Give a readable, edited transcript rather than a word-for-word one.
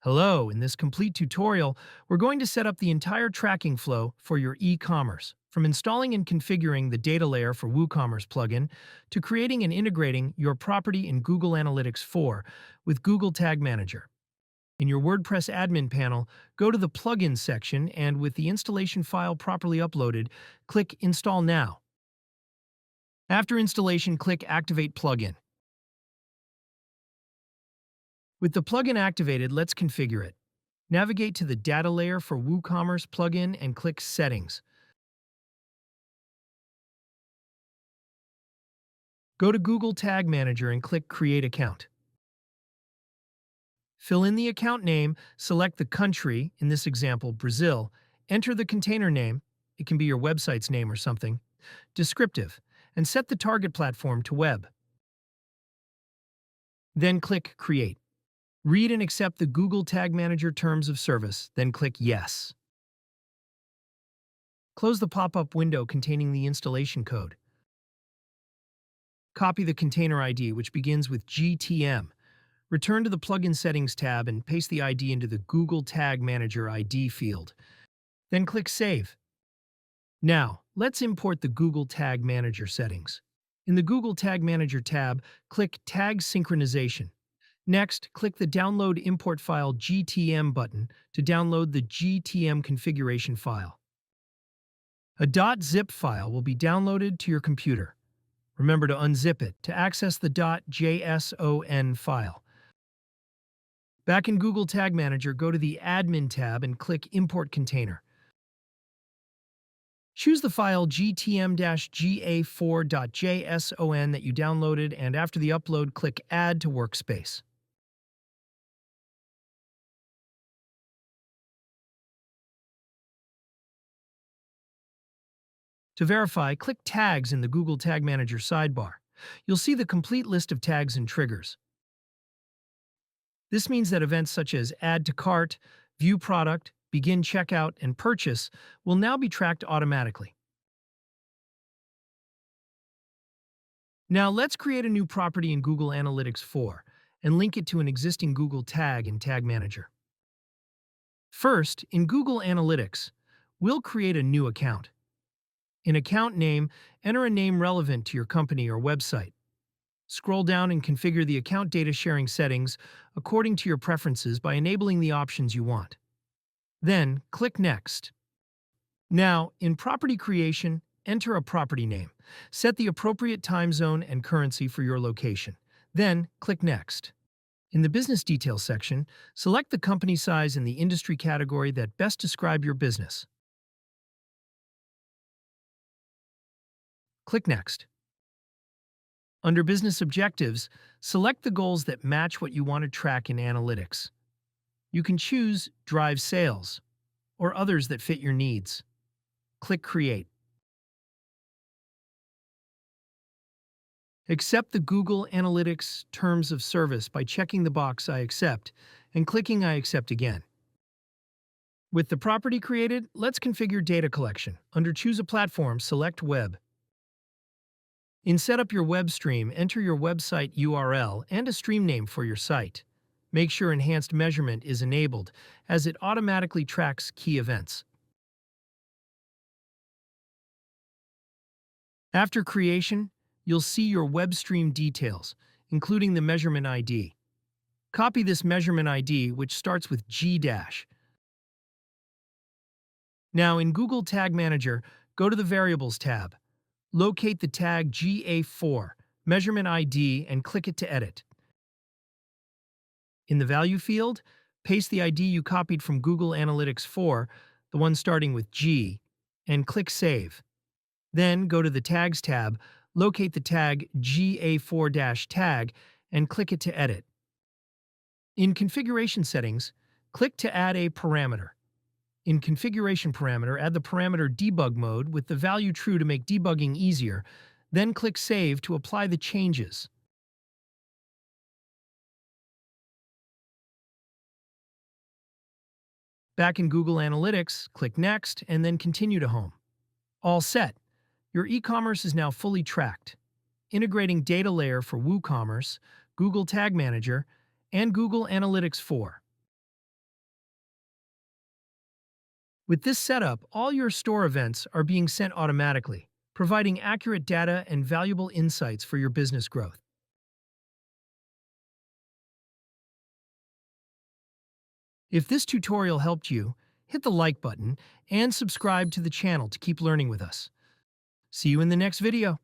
Hello, in this complete tutorial, we're going to set up the entire tracking flow for your e-commerce, from installing and configuring the DataLayer for WooCommerce plugin to creating and integrating your property in Google Analytics 4 with Google Tag Manager. In your WordPress admin panel, go to the Plugins section and with the installation file properly uploaded, click Install Now. After installation, click Activate Plugin. With the plugin activated, let's configure it. Navigate to the DataLayer for WooCommerce plugin and click Settings. Go to Google Tag Manager and click Create Account. Fill in the account name, select the country, in this example, Brazil, enter the container name, it can be your website's name or something, descriptive, and set the target platform to web. Then click Create. Read and accept the Google Tag Manager Terms of Service, then click Yes. Close the pop-up window containing the installation code. Copy the container ID, which begins with GTM. Return to the Plugin Settings tab and paste the ID into the Google Tag Manager ID field. Then click Save. Now, let's import the Google Tag Manager settings. In the Google Tag Manager tab, click Tag Synchronization. Next, click the Download Import File GTM button to download the GTM configuration file. A .zip file will be downloaded to your computer. Remember to unzip it to access the .json file. Back in Google Tag Manager, go to the Admin tab and click Import Container. Choose the file gtm-ga4.json that you downloaded, and after the upload, click Add to Workspace. To verify, click Tags in the Google Tag Manager sidebar. You'll see the complete list of tags and triggers. This means that events such as Add to Cart, View Product, Begin Checkout, and Purchase will now be tracked automatically. Now let's create a new property in Google Analytics 4 and link it to an existing Google tag in Tag Manager. First, in Google Analytics, we'll create a new account. In Account Name, enter a name relevant to your company or website. Scroll down and configure the account data sharing settings according to your preferences by enabling the options you want. Then, click Next. Now, in Property Creation, enter a property name. Set the appropriate time zone and currency for your location. Then, click Next. In the Business Details section, select the company size and the industry category that best describe your business. Click Next. Under Business Objectives, select the goals that match what you want to track in Analytics. You can choose Drive Sales or others that fit your needs. Click Create. Accept the Google Analytics Terms of Service by checking the box I accept and clicking I accept again. With the property created, let's configure data collection. Under Choose a Platform, select Web. In Set up your web stream, enter your website URL and a stream name for your site. Make sure Enhanced Measurement is enabled, as it automatically tracks key events. After creation, you'll see your web stream details, including the measurement ID. Copy this measurement ID, which starts with G-. Now, in Google Tag Manager, go to the Variables tab. Locate the tag GA4, measurement ID, and click it to edit. In the Value field, paste the ID you copied from Google Analytics 4, the one starting with G, and click Save. Then go to the Tags tab, locate the tag GA4-tag, and click it to edit. In Configuration Settings, click to add a parameter. In Configuration Parameter, add the parameter Debug Mode with the value true to make debugging easier, then click Save to apply the changes. Back in Google Analytics, click Next and then continue to Home. All set. Your e-commerce is now fully tracked. Integrating DataLayer for WooCommerce, Google Tag Manager, and Google Analytics 4. With this setup, all your store events are being sent automatically, providing accurate data and valuable insights for your business growth. If this tutorial helped you, hit the like button and subscribe to the channel to keep learning with us. See you in the next video.